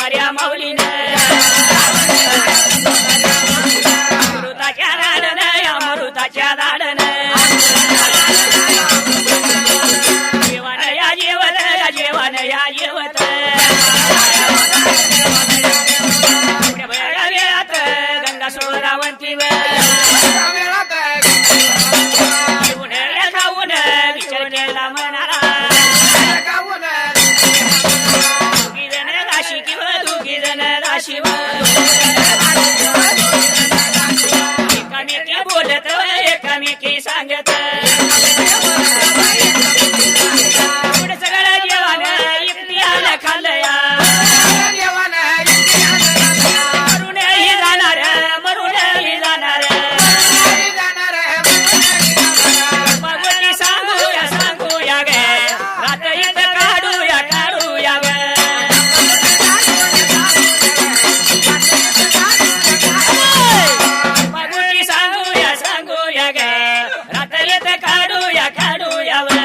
सोनाऱ्या माऊलीनं अमृताच्या दाडनं अमृताच्या दाडनं जेवण या जेवण या जेवण या जेवत वेळात गंगा सोरावंतीवर खाऊन विचार केला म्हणाला दोघी जण राशी किंवा दोघी जण राशी एकामेकी बोलत एकामेकी सांगत पुढे सगळं जेवण एकटी आलं खाल्लया मरूनही जाणार मरूनही जाणार भगवती सांगूया सांगूया ग रात इथं काढूया काढूया ग भगवती सांगूया सांगूया ग रात इथं काढूया काढूया ग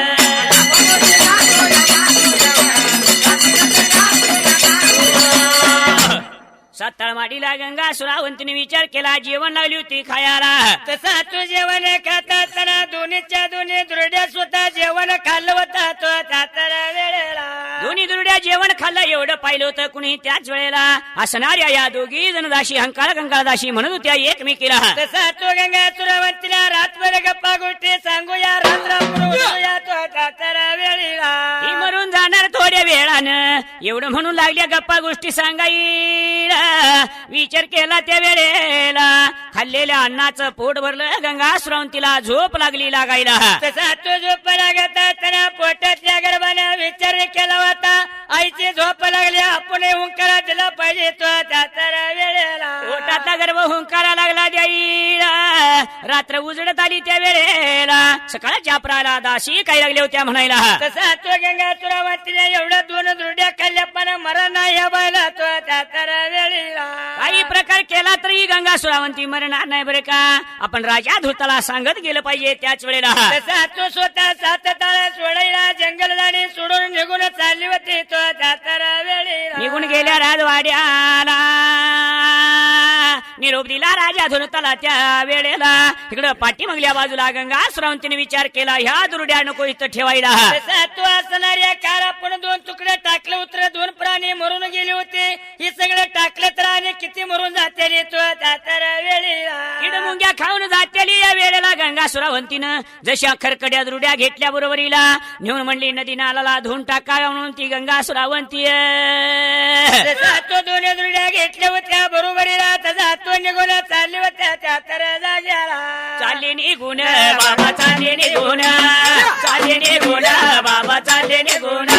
साताळमाडीला गंगा सुरावंतीने विचार केला जेवण लागली होती खायला तसा तू जेवण खात असताना दोन्हीच्या दोन्ही दुर्ड्या स्वतः जेवण खाल्लं होता तो सातारा वेळेला दोन्ही दुर्ड्या जेवण खाल्लं एवढं पाहिलं होतं कुणी त्याच वेळेला असणाऱ्या या दोघी जण दाशी हंकार गंगा दाशी म्हणत होत्या एकमेकीला तसा तू गंगा सुरावंतीला रातभर गप्पा गोष्टी सांगूया रामराम तो सातारा वेळेला ही मरून जाणार थोड्या वेळानं एवढं म्हणून लागल्या गप्पा गोष्टी सांगायला विचार केला त्या वेळेला खाल्लेल्या अन्नाचं पोट भरलं गंगा सुरावंतीला झोप लागली लागायला तसा तो झोप लागत असताना पोटातल्या गर्भाने विचार केला होता आईची झोप लागली आपण हुंकारा दिला पाहिजे तो सातारा वेळेला पोटातला गर्भ हुंकारा लागला द्याईला रात्र उजडत आली त्या वेळेला सकाळच्या प्राला दाशी काही लागल्या होत्या म्हणायला तसा तो गंगा सुरावंतीने एवढ्या दोन दुर्ड्या खाल्ल्या पण मरण नाही बायला तो सातारा वेळेला काही प्रकार केला तरी गंगा सुरावंती मरणार नाही बरे का आपण राजा धुताला सांगत गेलं पाहिजे त्याच वेळेला तसा तो स्वतः सात ताळा सोडायला जंगल जाणे सोडून निघून चालली होती तो सातारा वेळेला निघून गेल्या राजवाड्याला निरोप दिला राजा धुताला त्या वेळेला इकडं पाठीमागल्या बाजूला गंगा सुरावंतीने विचार केला ह्या दुर्ड्या नको इथं ठेवायला तसा तो असणाऱ्या काळ आपण दोन तुकडे टाकले उतर दोन प्राणी मरून गेले होते हे सगळं टाकलं तर आणि किती मरून जाते रे तो सातारा वेळेला किड मुंग्या खाऊन जातेली या वेळेला गंगा सुरावंतीनं जशा खरकड्या दुर्ड्या घेतल्या बरोबरीला नेऊन म्हणली नदी नालाला धुवून टाका म्हणून ती गंगा सुरावंती तसा तो दोन्ही दुर्ड्या घेतल्या होत्या बरोबरीला तसा तो निघून चालले होत्या सातारा जाग्याला चालले निघून बाबा चालले निघून चालले निघून बाबा चालले निघून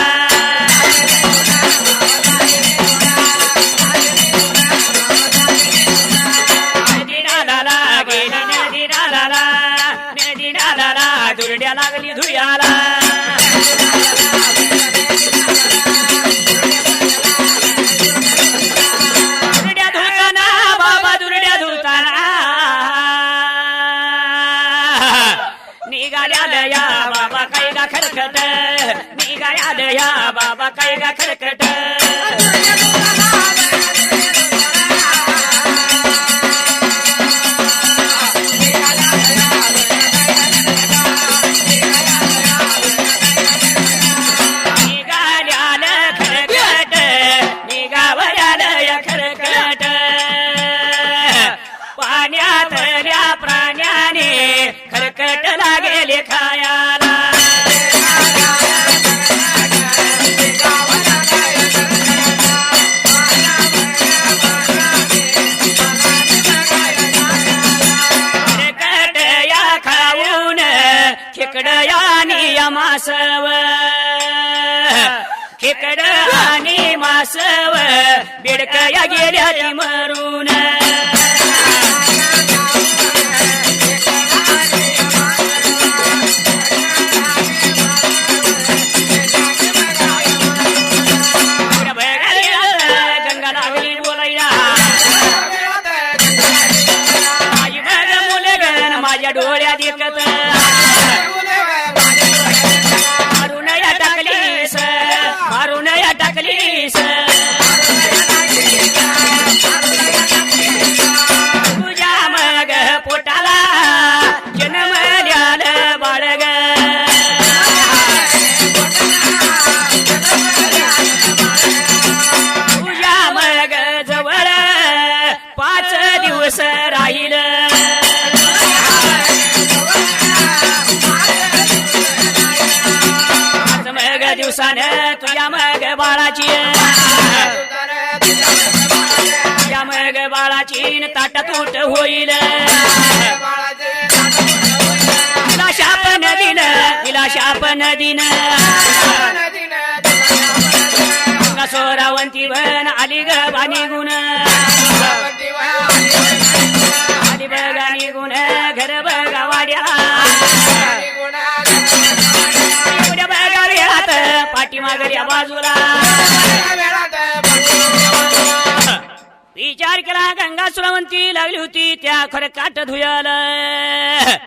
दुर्ड्या लागली धुयाला दुर्ड्या धुताना बाबा दुर्ड्या धुताना निघाल्या दया बाबा काय गा खरखट निघाल्या दया बाबा काय गा खरखट प्राण्याने खरकट लागेले खायाला खरकट या खाऊन खेकड आणि मासव खेकड आणि मासव बेडक या गेल्या मरून डोळ्या देखत मारून या टाकलीस दिवसानं तुझ्या मग बाळाची तुझ्या मग बाळाची ताट तूट होईल तिला शाप नदीनं तिला शाप नदीनं सोरावंती बन आली ग बानी गुण आली बगानी गुण घर बगा वाड्या उद्या बगा वेळात पाठीमागल्या बाजूला विचार केला गंगा सुरावंती लागली होती त्या खरं काट धुयाला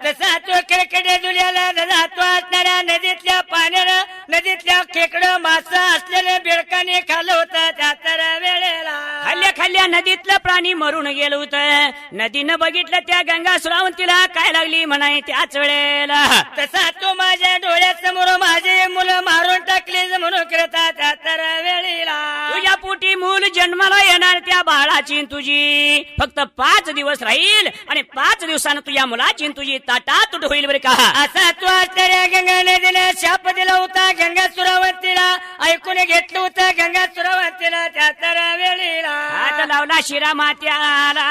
तसा तो खेकडे धुल्याला तसा तो असणाऱ्या नदीतल्या पाण्यानं नदीतल्या खेकडं मासा असलेल्या बेडकाने खाल्लं होतं त्या तर वेळेला खाल्ल्या खाल्ल्या नदीतलं प्राणी मरून गेलं होतं नदीनं बघितलं त्या गंगा सुरावंतीला काय लागली म्हणाय त्याच वेळेला तसा तो माझ्या डोळ्यासमोर माझे मुलं मारून टाकले म्हणून करता त्या तर वेळेला तुझ्या पोटी मूल जन्माला येणार त्या बाळाची तुझी फक्त 5 दिवस राहील आणि 5 दिवसानं तुझ्या मुलाची तुझी ताटातूट होईल बरे का असा तो असणाऱ्या गंगा नदीने शाप दिला होता गंगा सुरावंतीला ऐकून घेतलं होतं गंगा सुरावंतीला त्या तर वेळेला हात लावला शिरा मात्याला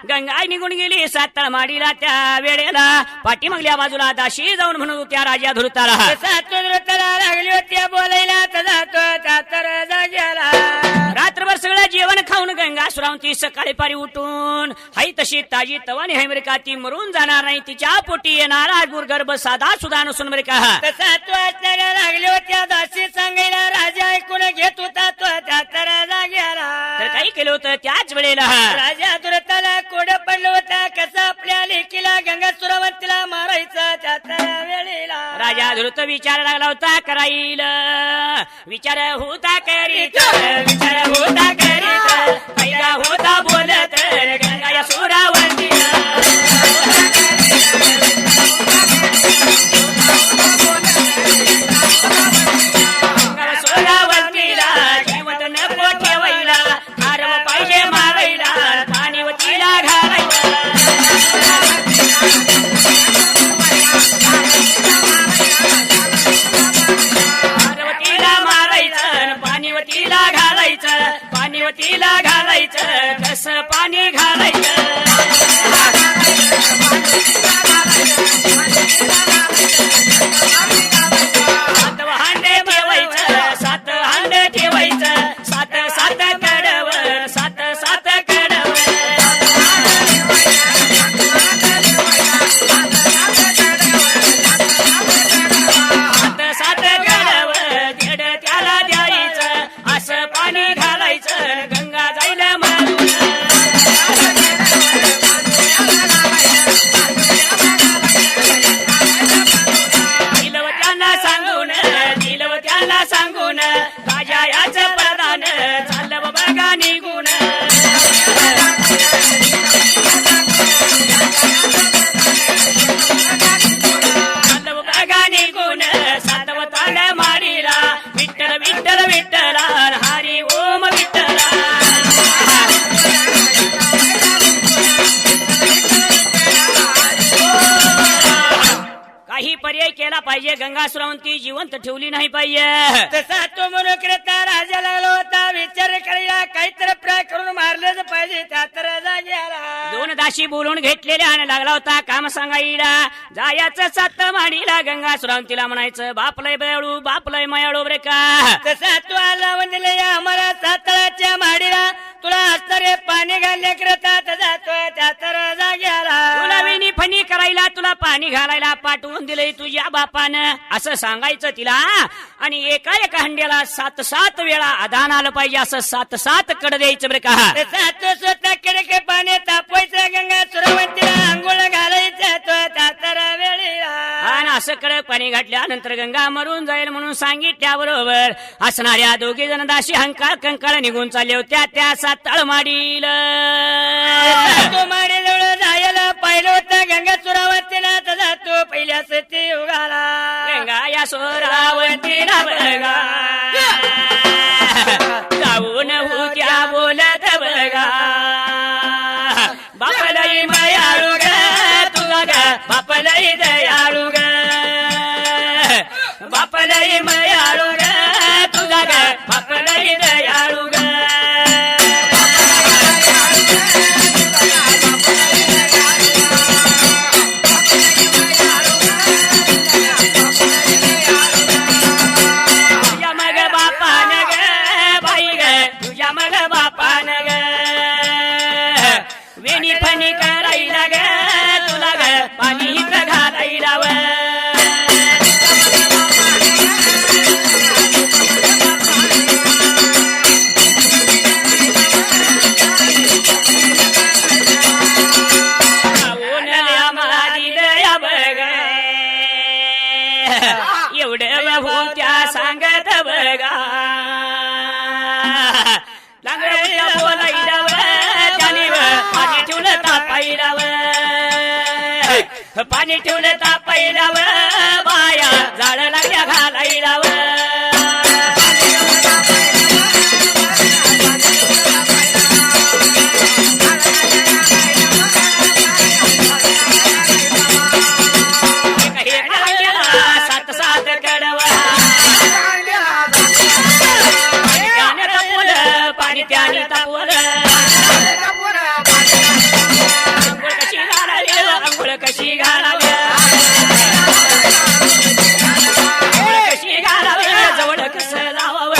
गंगा निघून गेली सातळ माडीला त्या वेळेला पाठीमागल्या बाजूला दाशी जाऊन म्हणून त्या राजा धुरताला तसा तो धुरताला लागली होती बोलायला तसा तो त्या तर जाग्याला रात्रभर सगळं जेवण खाऊन गंगा सुरावंती सकाळी पारी उठून हाई तशी ताजी तवानी है का ती मरून जाणार नाही तिच्या पोटी येणारा गुरगर्भ साधा सुद्धा नसून बरे का तसा तो असणाऱ्या लागली होत्या दासी सांगायला राजा ऐकून घेत होता तो त्या तर जाग्याला तर काही केलं होतं त्याच वेळेला राजा दुरताला कोड पडलं होता कसं आपल्या लेकीला गंगा सुरावंतीला मारायचं त्या तर वेळेला राजा धृत विचार लागला होता कराईल विचार होता करीत विचार होता करीत पहिला होता बोलत गंगा या सुरावंतीला गंगा सुरावंतीला जिवंत नको ठेवायला आरव पाहिजे मारायला पाणीवतीला घालायला पाणीवतीला घालायचं पाणीवतीला घालायचं कसं पाणी घालायचं सात हांडे ठेवायचं सात हांडे ठेवायचं सात सात कडवर सात सात कडवर सात सात कडवर दीड त्याला द्यायचं असं पाणी घालायचं गंगा जायला मारून दिलव त्यांना सांगून राजा याच प्रधान चाललं बघा निघून चाललं बघा निघून सातवताला माडीला विठ्ठल विठ्ठल विठ्ठला हरी ओम विठ्ठला काही पर्याय केला पाहिजे गंगा सुरावंती जिवंत ठेवली नाही पाहिजे तसा तो म्हणून करता राजा लागला होता विचार करायला काहीतरी प्रय करून मारलंच पाहिजे त्या तर जाग्याला 2 दाशी बोलून घेतलेल्या आणि लागला होता काम सांगायला जायाचं सात माडीला गंगा सुरावंतीला म्हणायचं बापलय बयाळू बापलय मयाळू बरे का तसा तू आला म्हणले आम्हाला सातळाच्या माडीला तुला असणारे पाणी घालणे करता तसा तो त्या तर जाग्याला तुला विनी फणी करायला तुला पाणी घालायला पाठवून दिलंय तुझ्या बापानं असं सांगायचं तिला आणि एका एका हंड्याला 7 वेळा आदान आलं पाहिजे असं 7 कड द्यायचं बरं का तसा तो स्वतः कडे पाणी तापवायचं गंगा सुरावंतीला आंघोळ घालायचं तो त्या तर वेळेला आणि असं कडक पाणी घातल्यानंतर गंगा मरून जाईल म्हणून सांगितल्याबरोबर असणाऱ्या 2 जण दाशी हंकाळ कंकाळ निघून चालले होत्या त्या सातळ माडीला तो माडीजवळ जायला पाहिलं होतं गंगा सुरावंतीला तसा तो पहिल्याच ते उगाला गंगा या सुरावंतीला बघा जाऊन होत्या बोलत बघा बापलई मयाळू ग तुझा ग बापलई दयाळू ग बाप पाणी ठेवलं तापायलाव बाया जाळ लागल्या घालायलाव सात सात कडवा त्याने तापवलं पाणी त्याने तापवलं अंघोळ कशी घालावी अंघोळ कशी घालावी जवळ कसं लावावं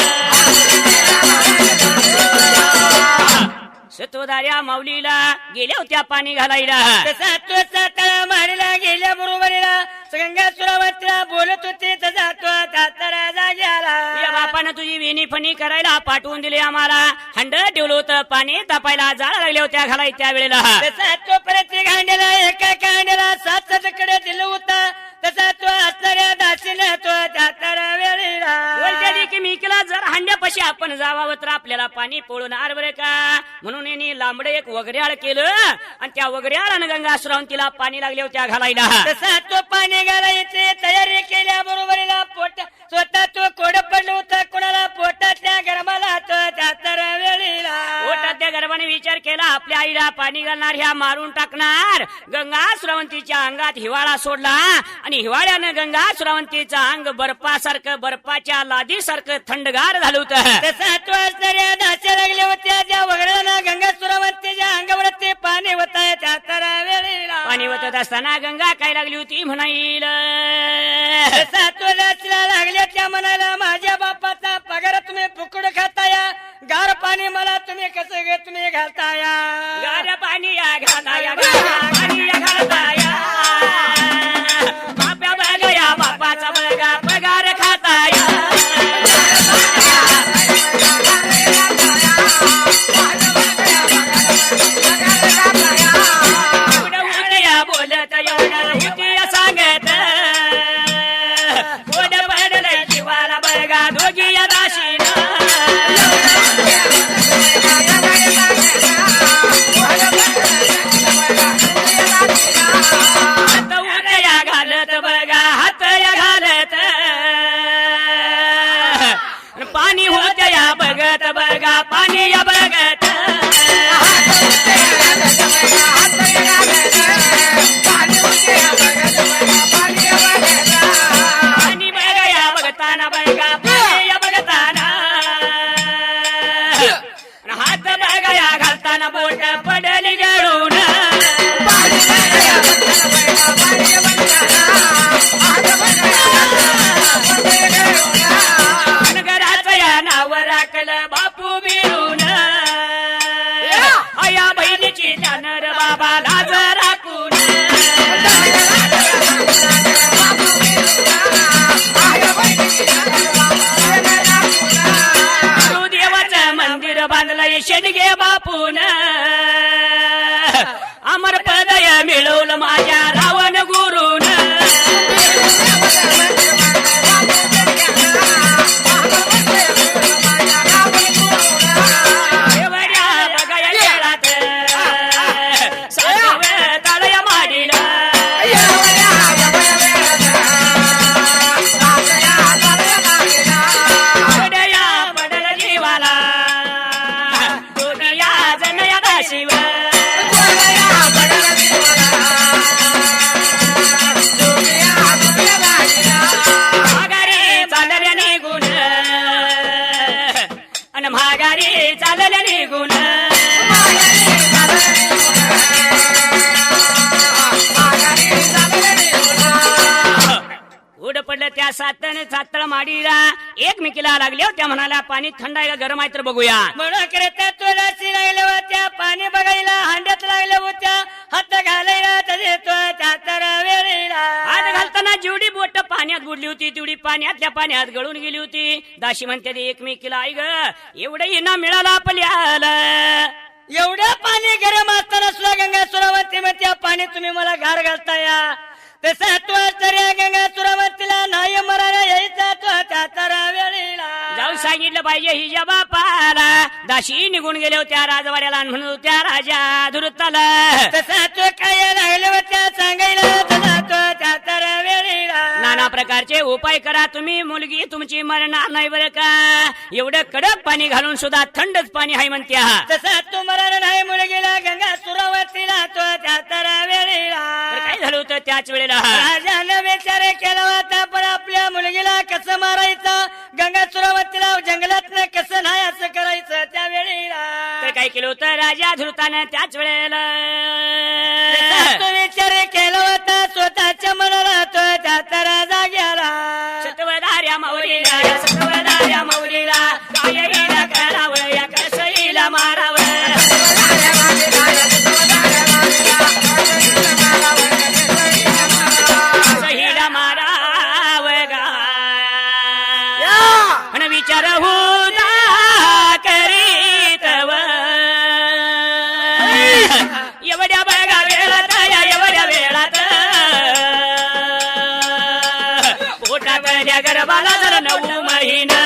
सत्वदार्या माऊलीला गेल्या होत्या पाणी घालायला तसा तो सातारा मारीला गेल्या बरोबरीला गंगा सुरावतीला बोलत होते तसा तो सातारा जाग्याला या बापानं तुझी विणी फणी करायला पाठवून दिली आम्हाला हंड ठेवलं होतं पाणी तापायला जाळ लागल्या होत्या घालाय त्या वेळेला तसा तो परत गांड्याला एका गांड्याला सात सातकडे दिलं होतं तसा तो असणाऱ्या दासीने तो सातारा वेळेला बोलते की मिकीला जर हांड्यापाशी आपण जावावं तर आपल्याला पाणी पळून बरं का म्हणून यांनी लांबडे एक वगऱ्याळ केलं आणि त्या वगऱ्याळानं गंगा सुरावंतीला पाणी लागल्या होत्या घालायला तसा तो पाणी घालायचे तयारी केल्या बरोबरीला पोट स्वतः तो कोड पडलं होतं कोणाला पोटातल्या गरमाला तो सातारा वेळेला पोटातल्या गर्भाने विचार केला आपल्या आईला पाणी घालणार ह्या मारून टाकणार गंगा सुरावंतीच्या अंगात हिवाळा सोडला आणि हिवाळ्यानं गंगा सुरावंतीचं अंग बर्फासारखं बर्फाच्या लादीसारखं थंडगार झालं होतं तसा तो असणाऱ्या दाच्या लागल्या होत्या त्या वगैरे गंगा सुरावंतीच्या अंगावर ते पाणी होत आहे सातारा वेळेला पाणी होत असताना गंगा काय लागली होती म्हणाईल तसा तो दाचला लागल्या त्या म्हणायला माझ्या बापाचा पगार तुम्ही फुकड खाताया गार पाणी मला तुम्ही कसं तुम्ही घालताया गार पाणी या घालाया पाणी या घालताया बाप्या बघया बापाचा बघा पगार खाताया बोलत एवढं होती सांगत कोण पडलंय जीवाला बघा दोघी या दाशीन हात उदया घालत बघा हात या घालत पाणी होत या बघत बघा पाणी या बघत पाणी बघा या बघताना बघा पाणी या बघताना हात बघा या घालताना बोट पडली गळून घराचं या नाव राखलं बापू बिरून या बहिणीची जानर बाबा लाज राखून देवाचं मंदिर बांधलंय शेडगे बापून अमर पदय मिळवलं माझ्या रावण गुरुन महागारी चालल्या निघून उड पडलं त्या सातळ माडीला एकमेकीला लागल्या त्या म्हणाला पाणी थंड आहे का गरम आहे तर बघूया म्हणून करता तुला लागल्या होत्या पाणी बघायला हांड्यात लागल्या होत्या हात घालायला तसे तो सातारा वेळेला हात घालताना जेवढी बोट पाण्यात बुडली होती तेवढी पाण्यातल्या पाण्यात गळून गेली होती दाशी म्हणते एकमेकीला आई ग एवढं इनाम मिळालं आपल्याला एवढं पाणी गरम असताना सुद्धा गंगा सुरावती मग त्या पाणी तुम्ही मला घार घालताया तसा तो गंगा सुरावतीला नाही मरायला यायचा तो सातारा वेळेला जाऊन सांगितलं पाहिजे हिच्या बापाला दाशी निघून गेल्या होत्या राजवाड्याला म्हणून त्या राजा धुरताला तसा तो काय लागल्या होत्या सांगायला तसा तो नाना प्रकारचे उपाय करा तुम्ही, मुलगी तुमची मरणार नाही बरं का. एवढं कडक पाणी घालून सुद्धा थंडच पाणी आहे म्हणत्या. तसा तू मरण नाही मुलगीला गंगा सुरावतीला तो त्या तरा वेळेला. तर काय झालं होतं त्याच वेळेला राजानं विचार केला होता, पण आपल्या मुलगीला कसं मारायचं, गंगा सुरावतीला जंगलातनं कसं नाही असं करायचं त्या वेळेला. तर काय केलं होतं राजा धृतानं त्याच वेळेला तो विचार केला होता स्वतःच्या मनाला तो त्या तरा जाग्याला. सत्वधार्या माऊलीला या सत्वधार्या माऊलीला काय हिला करावं या कसं हिला मारावं. कसं हिला मारावं गा आणि विचार होता करीतव एवढ्या बघा वेळात या एवढ्या वेळात पोटात त्या गर्भाला जर 9 महिना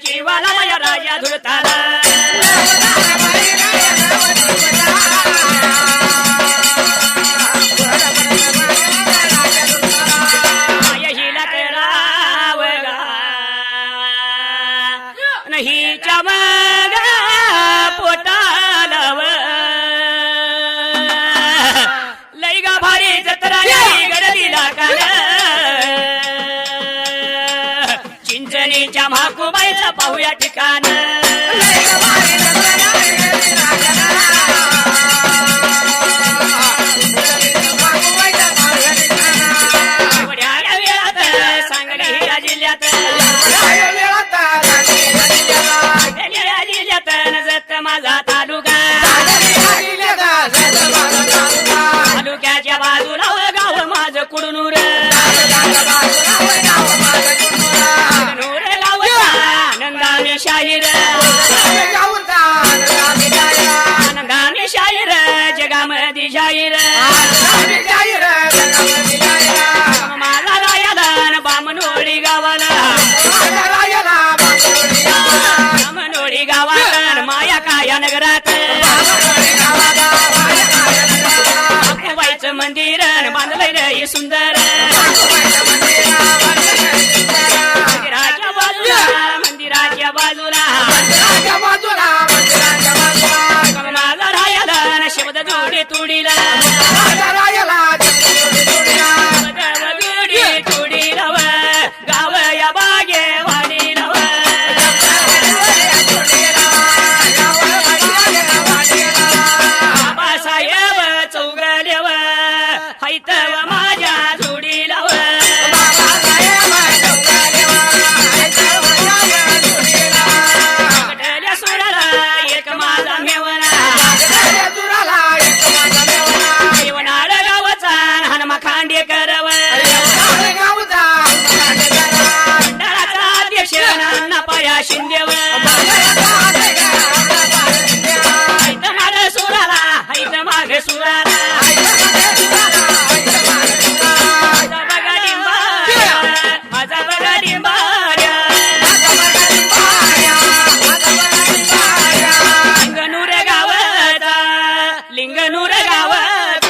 जीवाला माझ्या राजा धुळताना हिला करावं हिच्या मग पोटालाव लई गा भारी जत्रा गडलीला काल चिंचणीच्या म्हाकुबाईचं पाहूया ठिकाण. सांगली या जिल्ह्यात जत माझा तालुका तालुक्याच्या बाजूला गाव माझं कुडनूर आनंदाने शाहीर आनंदाने शाहीर जगामध्ये जाहीर माझा रायाला बामनोळी गावाला बामनोळी गावात माया काया नगरात बाईचं मंदिर बांधलंय सुंदर मंदिराच्या बाजूला माझा रायाला शब्द जोडी तुडीला जोडी तुडीला गाव या बागे वाडीला बाबासाहेब चौगलेव हैतव माझ्या जोडीला एक माझा मेवना मेवनाड गावाचा हनुमा खांडे करव मंडळाचा अध्यक्ष नाना पाया शिंदेव हैत माग सुराला हैत माग सुराला माझा बघा डिंबाऱ्या लिंगनूर गावात लिंगनूर गावात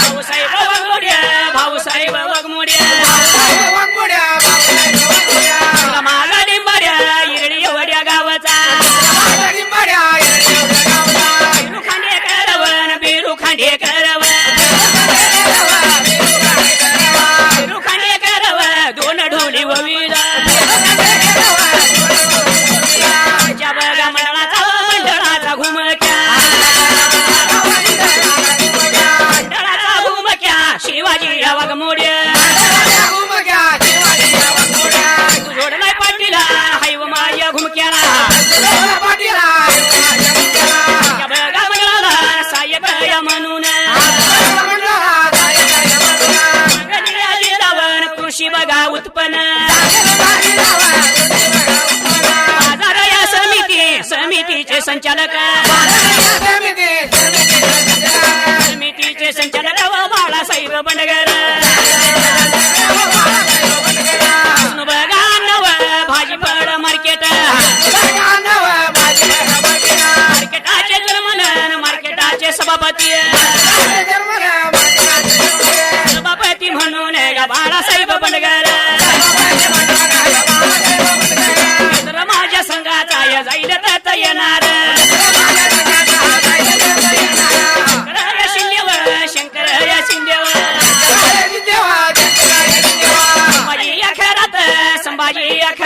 भाऊसाहेब वाघमोड्या भाऊसाहेब वाघमोड्या मागा डिंबाऱ्या इरडी एवढ्या गावाचा बिरू खांडे करवन बिरू खांडे करव बिरू खांडे करव 2 ढोली वविला बघा मंडळाचा घुमक्या मंडळाचा घुमक्या शिवाजी वाघमोड्या तू जोडलाय पाटीला हायव माझ्या घुमक्याला बघा मंडळाला साहेब या म्हणून कृषी बघा उत्पन्न बाजार या समितीचे संचालक समितीचे संचालक माझी अख